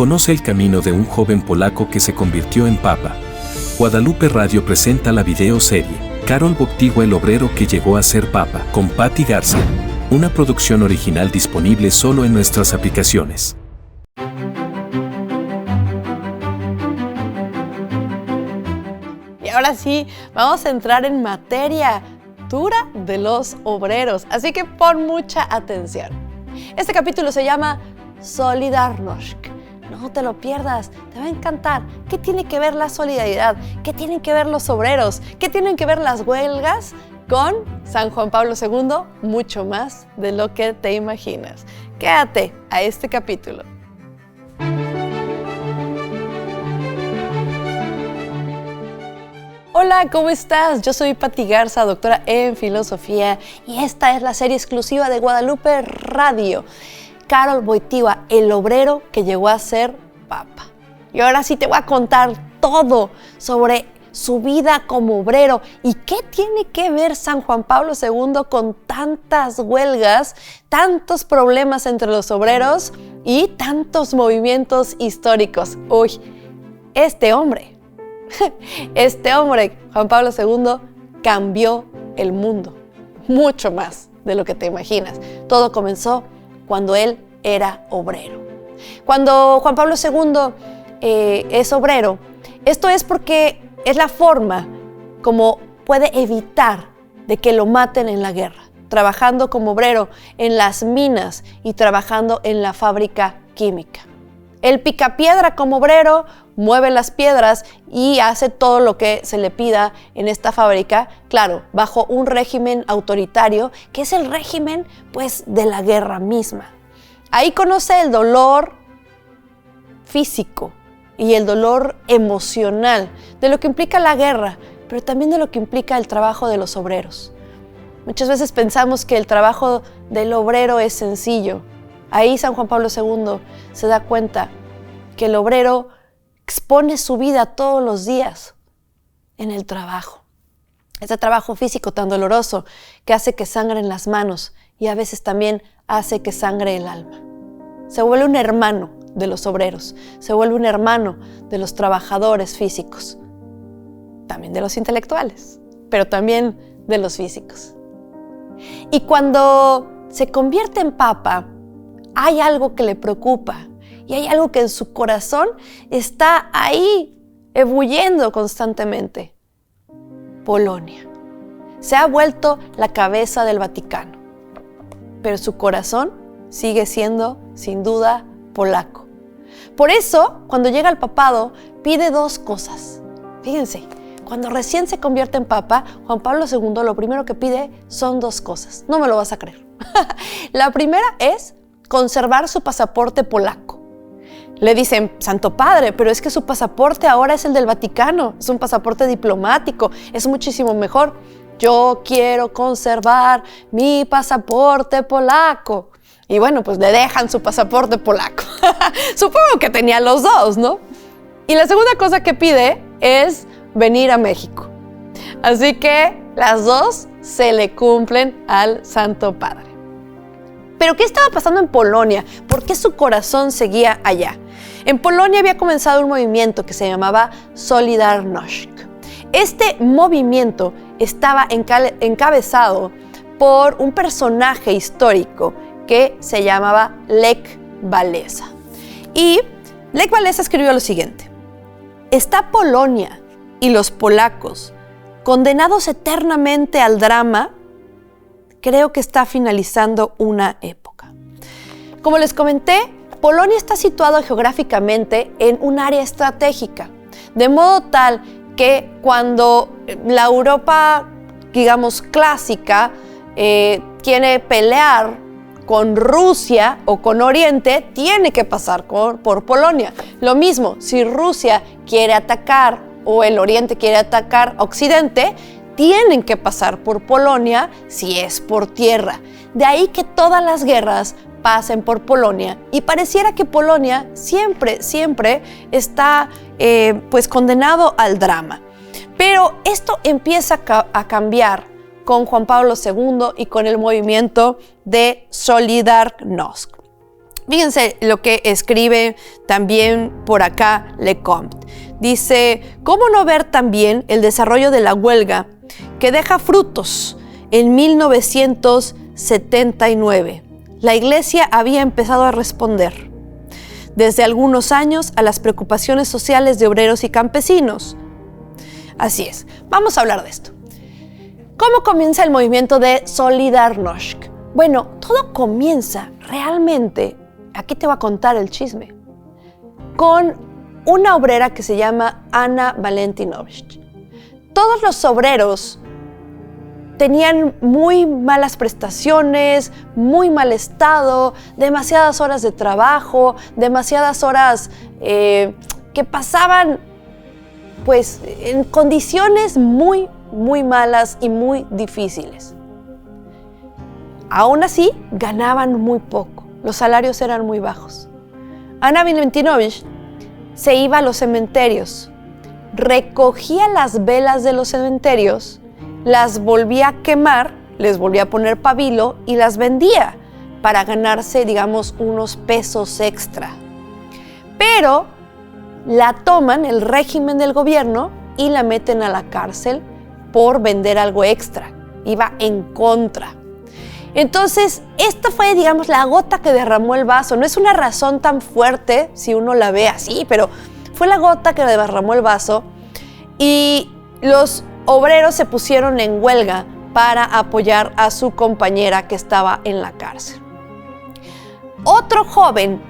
Conoce el camino de un joven polaco que se convirtió en papa. Guadalupe Radio presenta la videoserie Karol Wojtyła, el obrero que llegó a ser papa, con Patty Garza. Una producción original disponible solo en nuestras aplicaciones. Y ahora sí, vamos a entrar en materia dura de los obreros, así que pon mucha atención. Este capítulo se llama Solidarność. No te lo pierdas, te va a encantar. ¿Qué tiene que ver la solidaridad? ¿Qué tienen que ver los obreros? ¿Qué tienen que ver las huelgas con San Juan Pablo II? Mucho más de lo que te imaginas. Quédate a este capítulo. Hola, ¿cómo estás? Yo soy Patty Garza, doctora en filosofía, y esta es la serie exclusiva de Guadalupe Radio. Karol Wojtyła, el obrero que llegó a ser papa. Y ahora sí te voy a contar todo sobre su vida como obrero y qué tiene que ver San Juan Pablo II con tantas huelgas, tantos problemas entre los obreros y tantos movimientos históricos. Uy, este hombre, Juan Pablo II, cambió el mundo, mucho más de lo que te imaginas. Todo comenzó cuando él era obrero. Cuando Juan Pablo II es obrero, esto es porque es la forma como puede evitar de que lo maten en la guerra, trabajando como obrero en las minas y trabajando en la fábrica química. Él pica piedra como obrero, mueve las piedras y hace todo lo que se le pida en esta fábrica, claro, bajo un régimen autoritario, que es el régimen, pues, de la guerra misma. Ahí conoce el dolor físico y el dolor emocional de lo que implica la guerra, pero también de lo que implica el trabajo de los obreros. Muchas veces pensamos que el trabajo del obrero es sencillo. Ahí San Juan Pablo II se da cuenta que el obrero expone su vida todos los días en el trabajo. Ese trabajo físico tan doloroso que hace que sangren las manos y a veces también hace que sangre el alma. Se vuelve un hermano de los obreros, se vuelve un hermano de los trabajadores físicos, también de los intelectuales, pero también de los físicos. Y cuando se convierte en papa, hay algo que le preocupa y hay algo que en su corazón está ahí ebulliendo constantemente. Polonia. Se ha vuelto la cabeza del Vaticano, pero su corazón sigue siendo, sin duda, polaco. Por eso, cuando llega al papado, pide dos cosas. Fíjense, cuando recién se convierte en papa, Juan Pablo II lo primero que pide son dos cosas. No me lo vas a creer. La primera es conservar su pasaporte polaco. Le dicen, Santo Padre, pero es que su pasaporte ahora es el del Vaticano, es un pasaporte diplomático, es muchísimo mejor. Yo quiero conservar mi pasaporte polaco. Y bueno, pues le dejan su pasaporte polaco. Supongo que tenía los dos, ¿no? Y la segunda cosa que pide es venir a México. Así que las dos se le cumplen al Santo Padre. ¿Pero qué estaba pasando en Polonia? ¿Por qué su corazón seguía allá? En Polonia había comenzado un movimiento que se llamaba Solidarność. Este movimiento estaba encabezado por un personaje histórico que se llamaba Lech Walesa. Y Lech Walesa escribió lo siguiente: ¿está Polonia y los polacos condenados eternamente al drama? Creo que está finalizando una época. Como les comenté, Polonia está situado geográficamente en un área estratégica, de modo tal que cuando la Europa, digamos, clásica, quiere pelear con Rusia o con Oriente, tiene que pasar por Polonia. Lo mismo, si Rusia quiere atacar o el Oriente quiere atacar Occidente, tienen que pasar por Polonia si es por tierra. De ahí que todas las guerras pasen por Polonia y pareciera que Polonia siempre está pues condenado al drama. Pero esto empieza a cambiar con Juan Pablo II y con el movimiento de Solidarność. Fíjense lo que escribe también por acá Lecomte. Dice, ¿cómo no ver también el desarrollo de la huelga que deja frutos? En 1979, la Iglesia había empezado a responder desde algunos años a las preocupaciones sociales de obreros y campesinos. Así es, vamos a hablar de esto. ¿Cómo comienza el movimiento de Solidarność? Bueno, todo comienza realmente, aquí te voy a contar el chisme, con una obrera que se llama Anna Valentinovich. Todos los obreros tenían muy malas prestaciones, muy mal estado, demasiadas horas de trabajo, demasiadas horas que pasaban pues en condiciones muy malas y muy difíciles. Aún así, ganaban muy poco, los salarios eran muy bajos. Anna Valentinovich se iba a los cementerios, recogía las velas de los cementerios, las volvía a quemar, les volvía a poner pabilo y las vendía para ganarse, digamos, unos pesos extra. Pero la toman el régimen del gobierno y la meten a la cárcel por vender algo extra. Iba en contra. Entonces, esta fue, digamos, la gota que derramó el vaso. No es una razón tan fuerte si uno la ve así, pero fue la gota que derramó el vaso y los obreros se pusieron en huelga para apoyar a su compañera que estaba en la cárcel. Otro joven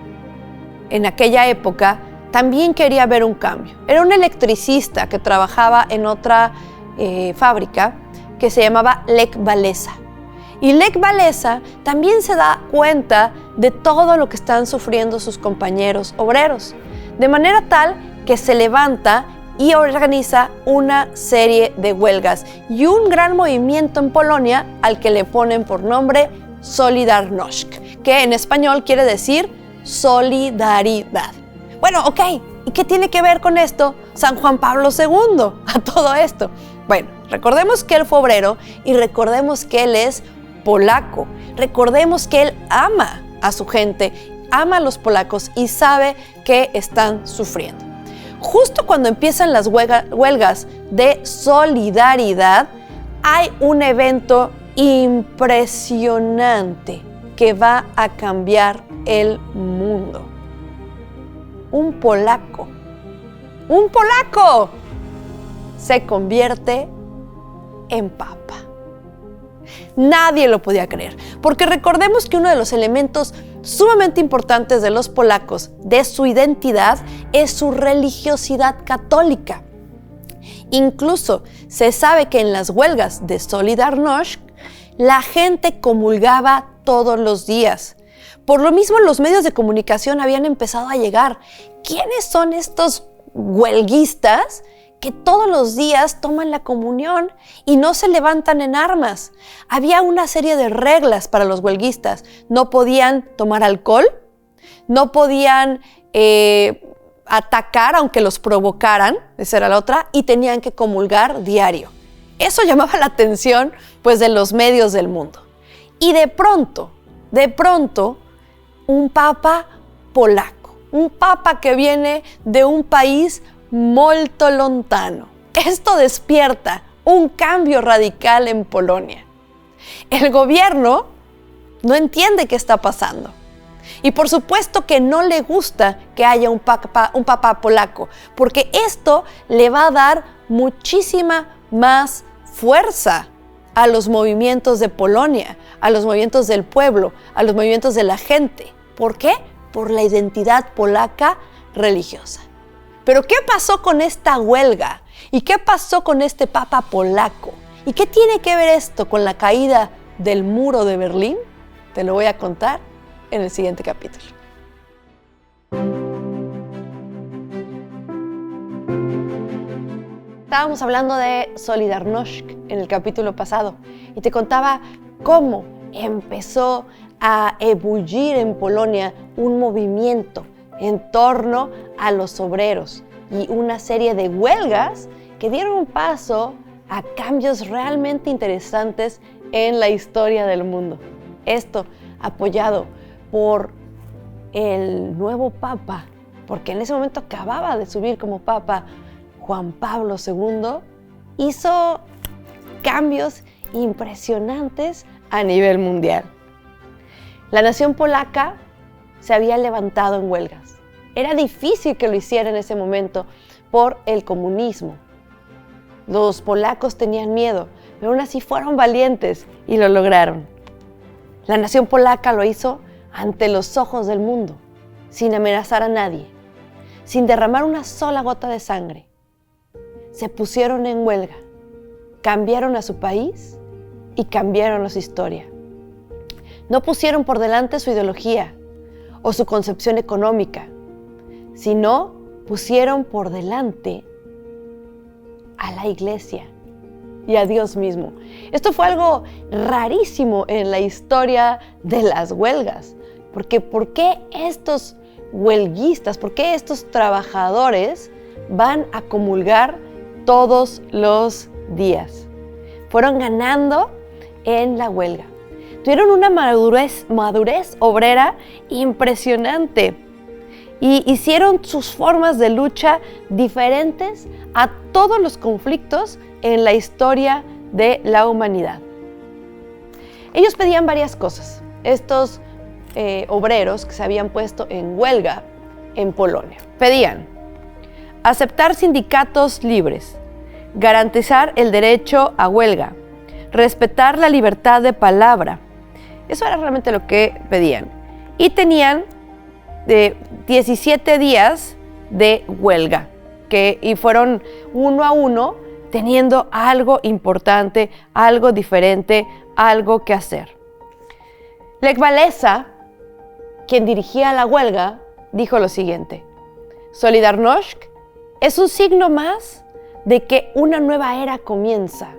en aquella época también quería ver un cambio. Era un electricista que trabajaba en otra fábrica que se llamaba Lech Walesa. Y Lech Walesa también se da cuenta de todo lo que están sufriendo sus compañeros obreros, de manera tal que se levanta y organiza una serie de huelgas y un gran movimiento en Polonia al que le ponen por nombre Solidarność, que en español quiere decir solidaridad. Bueno, ok, ¿y qué tiene que ver con esto San Juan Pablo II a todo esto? Bueno, recordemos que él fue obrero y recordemos que él es polaco. Recordemos que él ama a su gente, ama a los polacos y sabe que están sufriendo. Justo cuando empiezan las huelgas de solidaridad, hay un evento impresionante que va a cambiar el mundo. Un polaco se convierte en papa. Nadie lo podía creer, porque recordemos que uno de los elementos sumamente importantes de los polacos, de su identidad, es su religiosidad católica. Incluso se sabe que en las huelgas de Solidarność, la gente comulgaba todos los días. Por lo mismo, los medios de comunicación habían empezado a llegar. ¿Quiénes son estos huelguistas que todos los días toman la comunión y no se levantan en armas? Había una serie de reglas para los huelguistas. No podían tomar alcohol, no podían atacar aunque los provocaran, esa era la otra, y tenían que comulgar diario. Eso llamaba la atención, pues, de los medios del mundo. Y de pronto, un papa polaco, un papa que viene de un país molto lontano. Esto despierta un cambio radical en Polonia. El gobierno no entiende qué está pasando. Y por supuesto que no le gusta que haya un papa polaco, porque esto le va a dar muchísima más fuerza a los movimientos de Polonia, a los movimientos del pueblo, a los movimientos de la gente. ¿Por qué? Por la identidad polaca religiosa. Pero ¿qué pasó con esta huelga? ¿Y qué pasó con este papa polaco? ¿Y qué tiene que ver esto con la caída del muro de Berlín? Te lo voy a contar en el siguiente capítulo. Estábamos hablando de Solidarność en el capítulo pasado y te contaba cómo empezó a ebullir en Polonia un movimiento en torno a los obreros y una serie de huelgas que dieron un paso a cambios realmente interesantes en la historia del mundo. Esto apoyado por el nuevo papa, porque en ese momento acababa de subir como papa, Juan Pablo II, hizo cambios impresionantes a nivel mundial. La nación polaca se había levantado en huelgas. Era difícil que lo hiciera en ese momento por el comunismo. Los polacos tenían miedo, pero aún así fueron valientes y lo lograron. La nación polaca lo hizo ante los ojos del mundo, sin amenazar a nadie, sin derramar una sola gota de sangre. Se pusieron en huelga, cambiaron a su país y cambiaron a su historia. No pusieron por delante su ideología o su concepción económica, sino pusieron por delante a la iglesia y a Dios mismo. Esto fue algo rarísimo en la historia de las huelgas, porque ¿por qué estos huelguistas, por qué estos trabajadores van a comulgar todos los días? Fueron ganando en la huelga. Tuvieron una madurez obrera impresionante y hicieron sus formas de lucha diferentes a todos los conflictos en la historia de la humanidad. Ellos pedían varias cosas, estos obreros que se habían puesto en huelga en Polonia. Pedían aceptar sindicatos libres, garantizar el derecho a huelga, respetar la libertad de palabra. Eso era realmente lo que pedían. Y tenían 17 días de huelga, y fueron uno a uno teniendo algo importante, algo diferente, algo que hacer. Lech Walesa, quien dirigía la huelga, dijo lo siguiente: Solidarność es un signo más de que una nueva era comienza.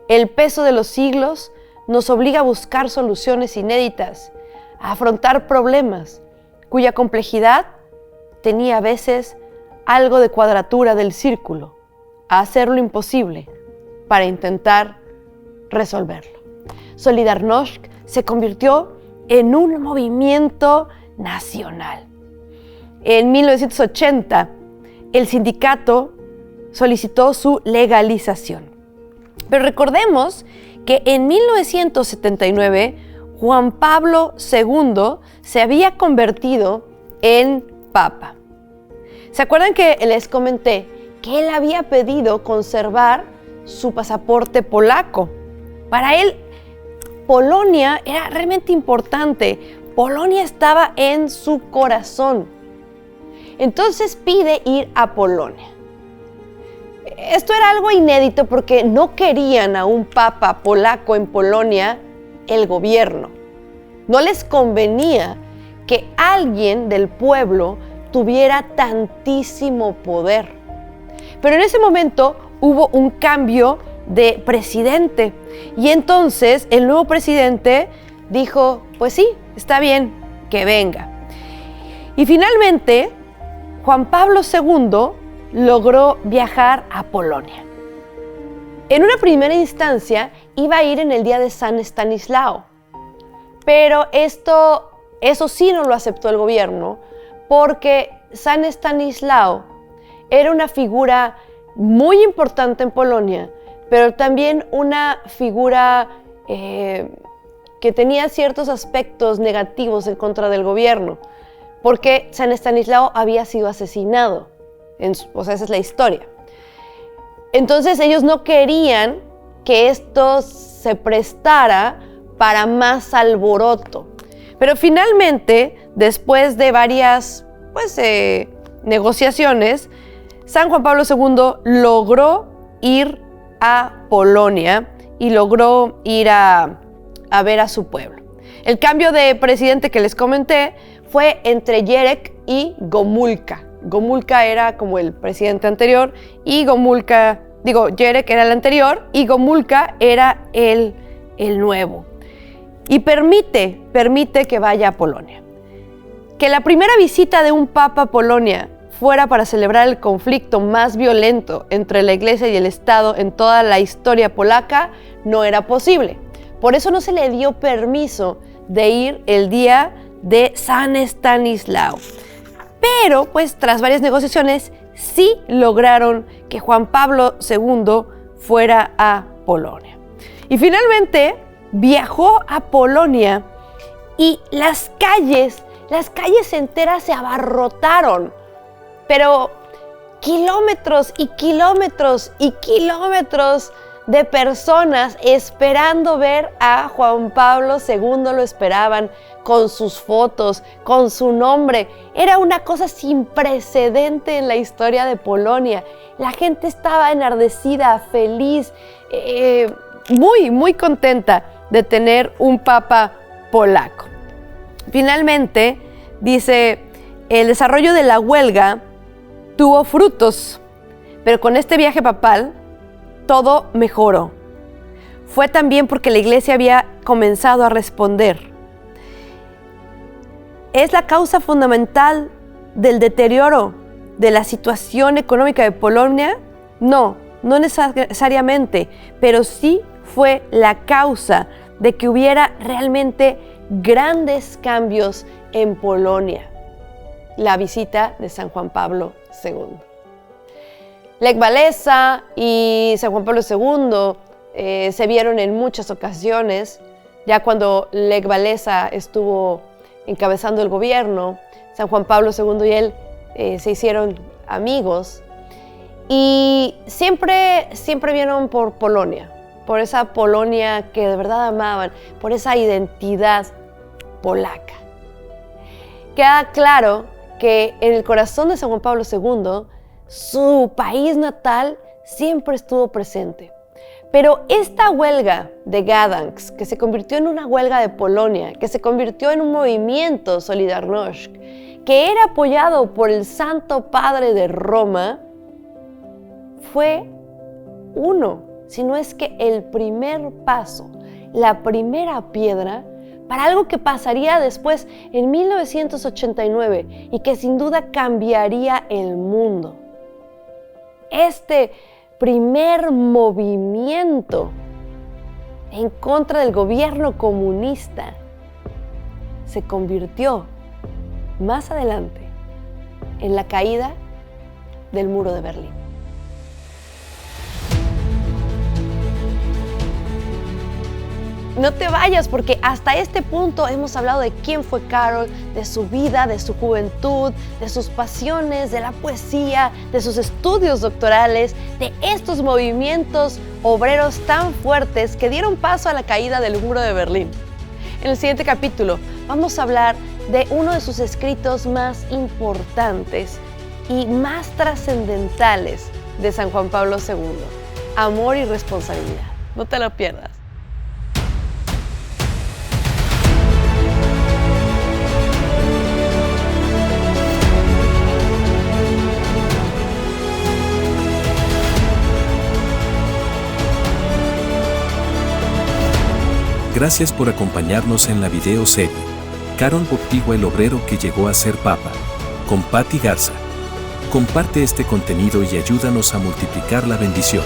El peso de los siglos nos obliga a buscar soluciones inéditas, a afrontar problemas cuya complejidad tenía a veces algo de cuadratura del círculo, a hacer lo imposible para intentar resolverlo. Solidarność se convirtió en un movimiento nacional. En 1980, el sindicato solicitó su legalización. Pero recordemos que en 1979 Juan Pablo II se había convertido en papa. ¿Se acuerdan que les comenté que él había pedido conservar su pasaporte polaco? Para él, Polonia era realmente importante. Polonia estaba en su corazón. Entonces pide ir a Polonia. Esto era algo inédito porque no querían a un papa polaco en Polonia el gobierno. No les convenía que alguien del pueblo tuviera tantísimo poder. Pero en ese momento hubo un cambio de presidente y entonces el nuevo presidente dijo, pues sí, está bien, que venga. Y finalmente, Juan Pablo II logró viajar a Polonia. En una primera instancia iba a ir en el día de San Estanislao, pero eso sí no lo aceptó el gobierno porque San Estanislao era una figura muy importante en Polonia, pero también una figura que tenía ciertos aspectos negativos en contra del gobierno, porque San Estanislao había sido asesinado. Esa es la historia. Entonces ellos no querían que esto se prestara para más alboroto. Pero finalmente, después de varias negociaciones, San Juan Pablo II logró ir a Polonia y logró ir a ver a su pueblo. El cambio de presidente que les comenté fue entre Gierek y Gomulka. Gomulka era como el presidente anterior y Gierek era el anterior y Gomulka era el nuevo. Y permite que vaya a Polonia. Que la primera visita de un papa a Polonia fuera para celebrar el conflicto más violento entre la Iglesia y el Estado en toda la historia polaca no era posible. Por eso no se le dio permiso de ir el día de San Estanislao. Pero, pues, tras varias negociaciones, sí lograron que Juan Pablo II fuera a Polonia. Y finalmente viajó a Polonia y las calles enteras se abarrotaron, pero kilómetros y kilómetros y kilómetros de personas esperando ver a Juan Pablo II, lo esperaban con sus fotos, con su nombre. Era una cosa sin precedente en la historia de Polonia. La gente estaba enardecida, feliz, muy contenta de tener un papa polaco. Finalmente, dice, el desarrollo de la huelga tuvo frutos, pero con este viaje papal todo mejoró. Fue también porque la iglesia había comenzado a responder. ¿Es la causa fundamental del deterioro de la situación económica de Polonia? No necesariamente, pero sí fue la causa de que hubiera realmente grandes cambios en Polonia. La visita de San Juan Pablo II. Lech Wałęsa y San Juan Pablo II se vieron en muchas ocasiones. Ya cuando Lech Wałęsa estuvo encabezando el gobierno, San Juan Pablo II y él se hicieron amigos y siempre vieron por Polonia, por esa Polonia que de verdad amaban, por esa identidad polaca. Queda claro que en el corazón de San Juan Pablo II, su país natal siempre estuvo presente. Pero esta huelga de Gdansk, que se convirtió en una huelga de Polonia, que se convirtió en un movimiento Solidarność, que era apoyado por el Santo Padre de Roma, fue uno, si no es que el primer paso, la primera piedra para algo que pasaría después en 1989 y que sin duda cambiaría el mundo. Este primer movimiento en contra del gobierno comunista se convirtió más adelante en la caída del muro de Berlín. No te vayas, porque hasta este punto hemos hablado de quién fue Carol, de su vida, de su juventud, de sus pasiones, de la poesía, de sus estudios doctorales, de estos movimientos obreros tan fuertes que dieron paso a la caída del muro de Berlín. En el siguiente capítulo vamos a hablar de uno de sus escritos más importantes y más trascendentales de San Juan Pablo II, Amor y Responsabilidad. No te lo pierdas. Gracias por acompañarnos en la videoserie Carol Boctigua, el obrero que llegó a ser papa, con Patti Garza. Comparte este contenido y ayúdanos a multiplicar la bendición.